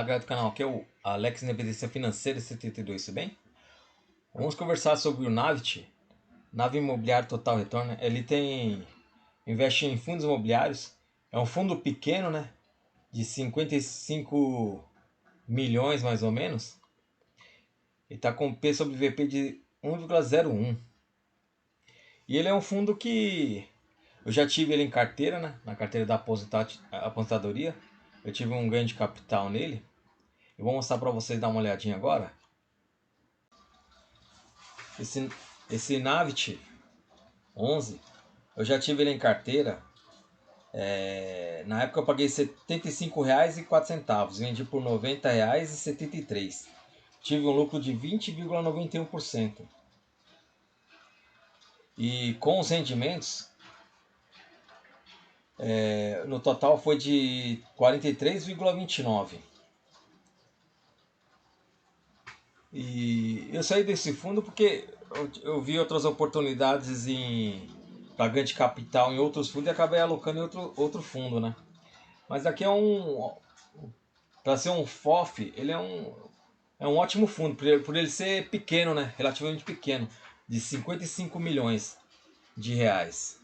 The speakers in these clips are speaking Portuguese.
galera do canal, aqui é o Alex Independência Financeira 72, tudo bem? Vamos conversar sobre o Navit, Nave Imobiliário Total Retorno. Investe em fundos imobiliários, é um fundo pequeno, né? De 55 milhões mais ou menos. Ele está com P sobre VP de 1,01. E ele é um fundo que eu já tive ele em carteira, né? Na carteira da aposentadoria. Eu tive um ganho de capital nele. Eu vou mostrar para vocês dar uma olhadinha agora. Esse Navit 11, eu já tive ele em carteira. Na época eu paguei R$ 75,04. Vendi por R$ 90,73. Tive um lucro de 20,91%. E com os rendimentos, no total foi de 43,29. E eu saí desse fundo porque eu vi outras oportunidades para ganho de capital em outros fundos e acabei alocando em outro fundo, né? Mas aqui para ser um FOF, ele é um ótimo fundo, por ele ser pequeno, né? Relativamente pequeno, de 55 milhões de reais.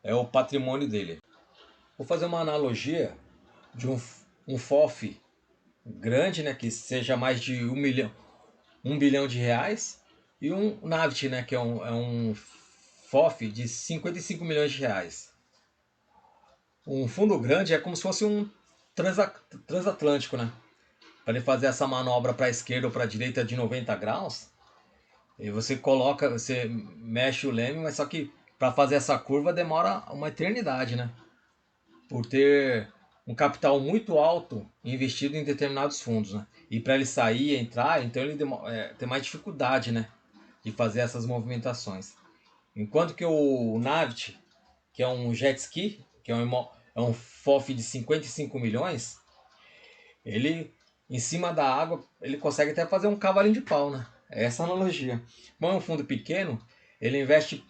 É o patrimônio dele. Vou fazer uma analogia de um FOF grande, né? Que seja mais de 1 bilhão de reais, e um Navit, né, que é um FOF de 55 milhões de reais. Um fundo grande é como se fosse um transatlântico, né? Para ele fazer essa manobra para a esquerda ou para a direita de 90 graus, e você mexe o leme, mas só que para fazer essa curva demora uma eternidade, né? Por ter um capital muito alto investido em determinados fundos, né? E para ele sair e entrar, então ele tem mais dificuldade, né? De fazer essas movimentações. Enquanto que o Navit, que é um jet ski, que é um FOF de 55 milhões, ele, em cima da água, ele consegue até fazer um cavalinho de pau, né? É essa a analogia. Como é um fundo pequeno, ele investe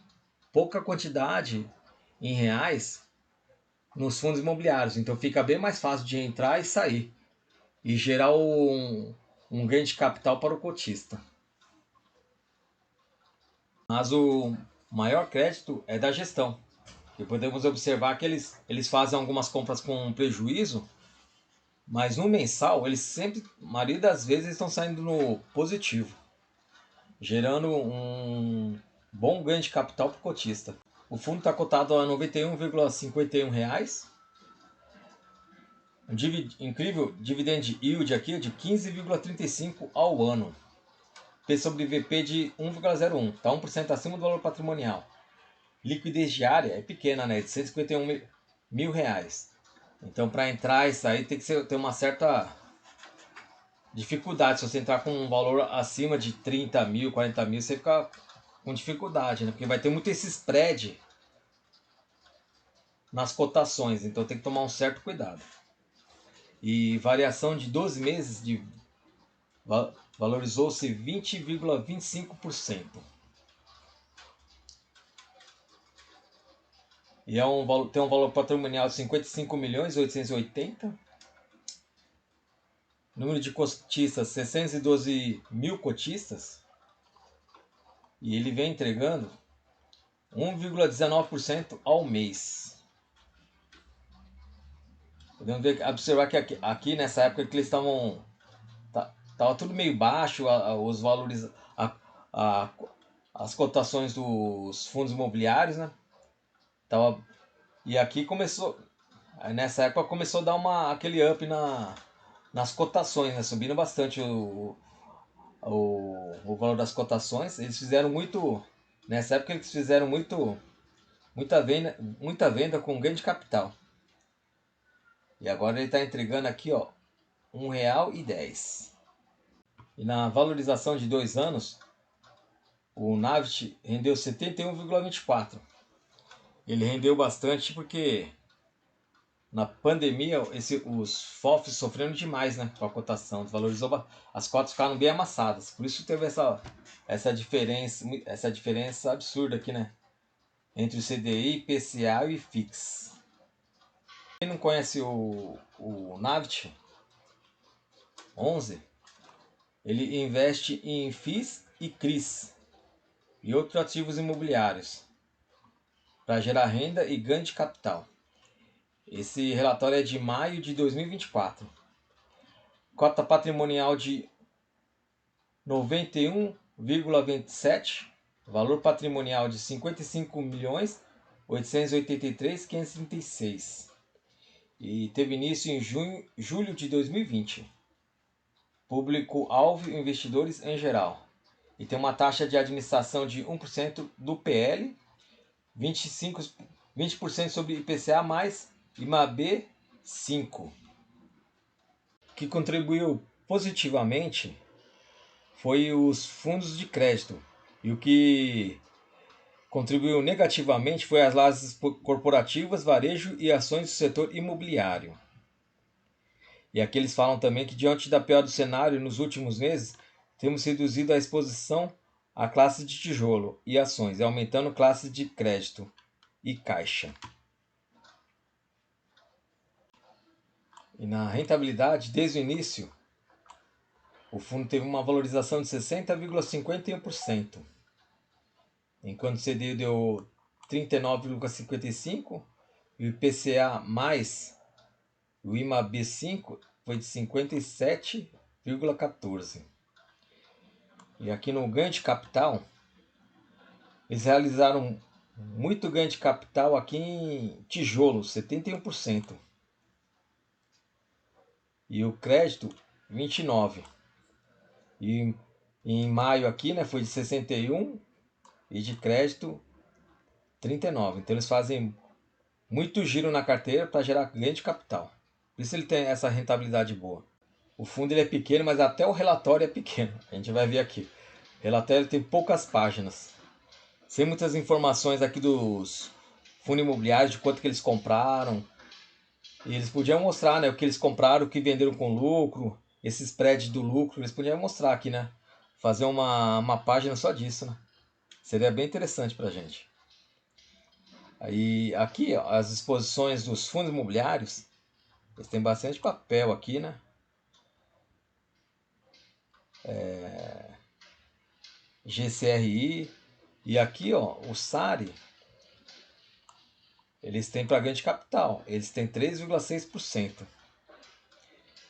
pouca quantidade em reais nos fundos imobiliários, então fica bem mais fácil de entrar e sair e gerar um ganho de capital para o cotista. Mas o maior crédito é da gestão. E podemos observar que eles fazem algumas compras com prejuízo, mas no mensal eles sempre, a maioria das vezes, estão saindo no positivo, gerando um bom ganho de capital para o cotista. O fundo está cotado a R$ 91,51. Incrível dividend yield aqui de 15,35 ao ano. P sobre VP de 1,01, está 1% acima do valor patrimonial. Liquidez diária é pequena, né? De 151 mil reais. Então, para entrar e sair tem que ter uma certa dificuldade. Se você entrar com um valor acima de 30 mil, 40 mil, você fica com dificuldade, né? Porque vai ter muito esse spread nas cotações. Então, tem que tomar um certo cuidado. E variação de 12 meses valorizou-se 20,25%. E tem um valor patrimonial de 55 milhões 880. Número de cotistas, 612 mil cotistas. E ele vem entregando 1,19% ao mês. Podemos observar que aqui nessa época que eles estavam... Tava tudo meio baixo, os valores, as cotações dos fundos imobiliários, né? E aqui nessa época começou a dar aquele up nas cotações, né? Subindo bastante o valor das cotações. Nessa época eles fizeram muita venda com ganho de capital. E agora ele está entregando aqui, ó, R$1,10. E na valorização de 2 anos, o Navit rendeu 71,24. Ele rendeu bastante porque na pandemia os FOFs sofreram demais, né, com a cotação, desvalorizou, as cotas ficaram bem amassadas. Por isso teve essa diferença absurda aqui, né, entre o CDI, IPCA e FIX. Quem não conhece o Navit, 11, ele investe em FIIs e CRIs e outros ativos imobiliários para gerar renda e ganho de capital. Esse relatório é de maio de 2024. Cota patrimonial de 91,27, valor patrimonial de 55.883.536 e teve início em julho de 2020. Público-alvo investidores em geral. E tem uma taxa de administração de 1% do PL, 20% sobre IPCA mais IMAB 5. O que contribuiu positivamente foi os fundos de crédito. E o que contribuiu negativamente foi as lajes corporativas, varejo e ações do setor imobiliário. E aqui eles falam também que diante da pior do cenário nos últimos meses, temos reduzido a exposição à classe de tijolo e ações, e aumentando classe de crédito e caixa. E na rentabilidade, desde o início, o fundo teve uma valorização de 60,51%, enquanto o CDI deu 39,55% e o IPCA mais o IMAB 5 foi de 57,14%. E aqui no ganho de capital, eles realizaram muito ganho de capital aqui em tijolo, 71%. E o crédito, 29%. E em maio aqui, né, foi de 61% e de crédito, 39%. Então eles fazem muito giro na carteira para gerar ganho de capital. Por isso ele tem essa rentabilidade boa. O fundo ele é pequeno, mas até o relatório é pequeno. A gente vai ver aqui. O relatório tem poucas páginas. Sem muitas informações aqui dos fundos imobiliários, de quanto que eles compraram. E eles podiam mostrar, né, o que eles compraram, o que venderam com lucro, esses spreads do lucro. Eles podiam mostrar aqui, né? Fazer uma página só disso, né? Seria bem interessante pra gente. Aí, aqui, ó, as exposições dos fundos imobiliários. Eles têm bastante papel aqui, né? GCRI. E aqui, ó, o SARI, eles têm para ganho de capital. Eles têm 3,6%.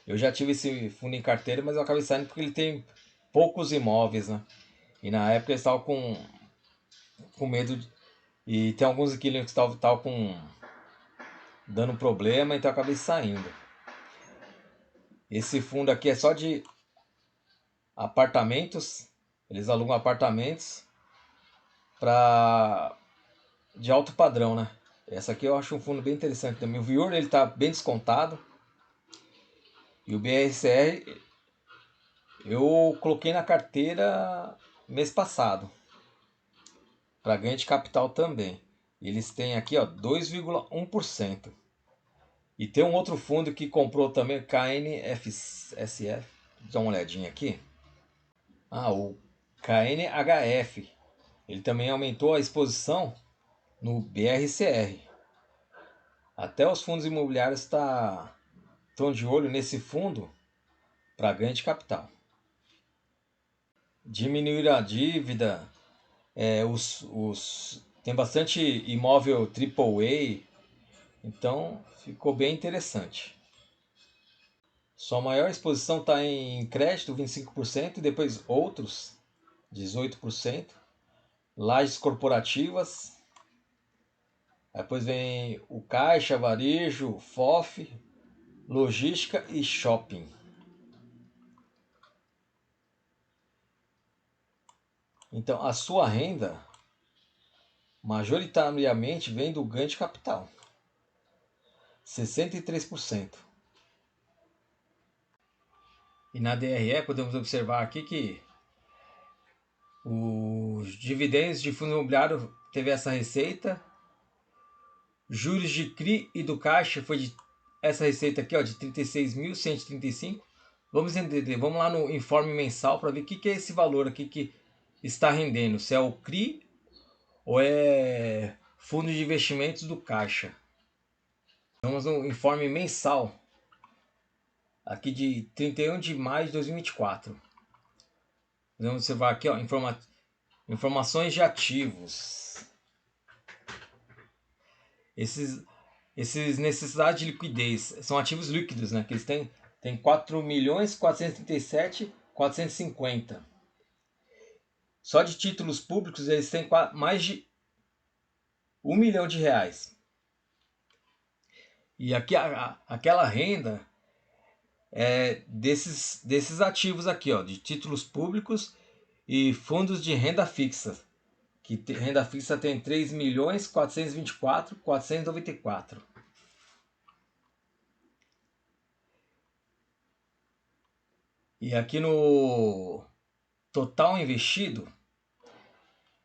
Eu já tive esse fundo em carteira, mas eu acabei saindo porque ele tem poucos imóveis, né? E na época eles estavam com medo e tem alguns inquilinos que estavam dando problema, então eu acabei saindo. Esse fundo aqui é só de apartamentos. Eles alugam apartamentos de alto padrão, né? Essa aqui eu acho um fundo bem interessante também. O VIUR ele está bem descontado. E o BRCR eu coloquei na carteira mês passado. Para ganho de capital também. Eles têm aqui, ó, 2,1%. E tem um outro fundo que comprou também, KNSF. Dá uma olhadinha aqui. O KNHF. Ele também aumentou a exposição no BRCR. Até os fundos imobiliários estão de olho nesse fundo para ganho de capital. Diminuir a dívida. Tem bastante imóvel AAA. Então ficou bem interessante. Sua maior exposição está em crédito, 25%, e depois outros, 18%. Lajes corporativas. Depois vem o caixa, varejo, FOF, logística e shopping. Então a sua renda majoritariamente vem do ganho de capital. 63%. E na DRE podemos observar aqui que os dividendos de fundo imobiliário teve essa receita. Juros de CRI e do Caixa foi essa receita aqui, ó, de 36.135. Vamos entender, vamos lá no informe mensal para ver o que é esse valor aqui que está rendendo. Se é o CRI ou é fundo de investimentos do Caixa. Vamos no informe mensal. aqui de 31 de maio de 2024. Vamos observar aqui, ó, informações de ativos. Esses necessidades de liquidez são ativos líquidos, né? Que eles têm 4.437.450. Só de títulos públicos eles têm mais de R$1 milhão. E aqui aquela renda é desses ativos aqui, ó, de títulos públicos e fundos de renda fixa. Que renda fixa tem 3.424.494. E aqui no total investido,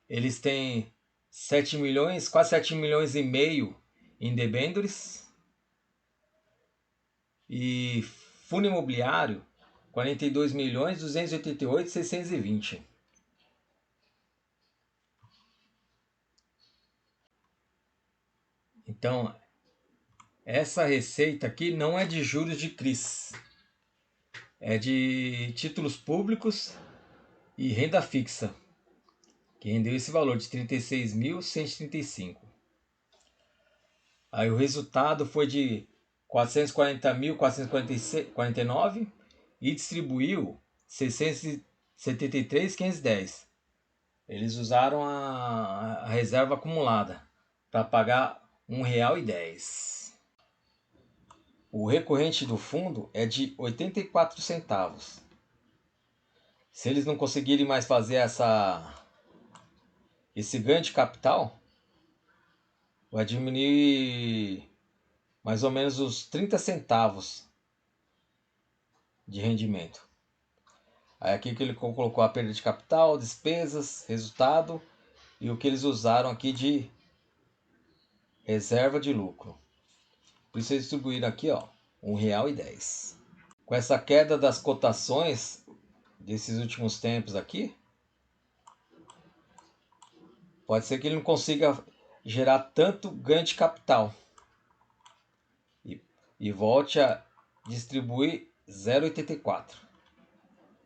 eles têm 7 milhões, quase 7 milhões e meio em debêntures. E fundo imobiliário, 42.288.620. Então, essa receita aqui não é de juros de CRIs. É de títulos públicos e renda fixa, que rendeu esse valor de 36.135. Aí o resultado foi de 440.449 e distribuiu 673.510. Eles usaram a reserva acumulada para pagar R$1,10. O recorrente do fundo é de 84 centavos. Se eles não conseguirem mais fazer esse ganho de capital, vai diminuir mais ou menos os 30 centavos de rendimento. Aí aqui que ele colocou a perda de capital, despesas, resultado e o que eles usaram aqui de reserva de lucro. Por isso eles distribuíram aqui, ó, R$1,10. Com essa queda das cotações desses últimos tempos aqui, pode ser que ele não consiga gerar tanto ganho de capital e volte a distribuir 0,84.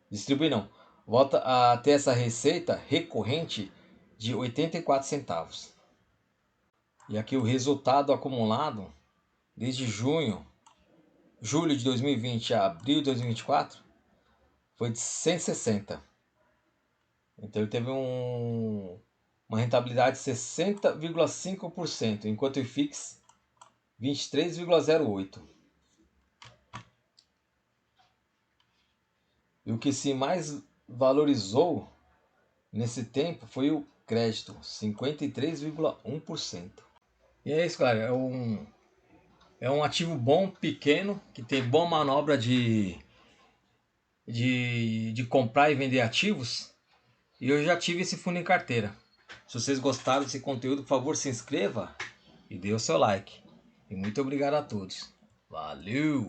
Distribuir não, volta a ter essa receita recorrente de 84 centavos. E aqui o resultado acumulado desde julho de 2020 a abril de 2024 foi de 160. Então ele teve uma rentabilidade de 60,5%, enquanto o IFIX 23,08%. E o que se mais valorizou nesse tempo foi o crédito, 53,1%. E é isso, galera. É um ativo bom, pequeno, que tem boa manobra de comprar e vender ativos. E eu já tive esse fundo em carteira. Se vocês gostaram desse conteúdo, por favor, se inscreva e dê o seu like. E muito obrigado a todos. Valeu!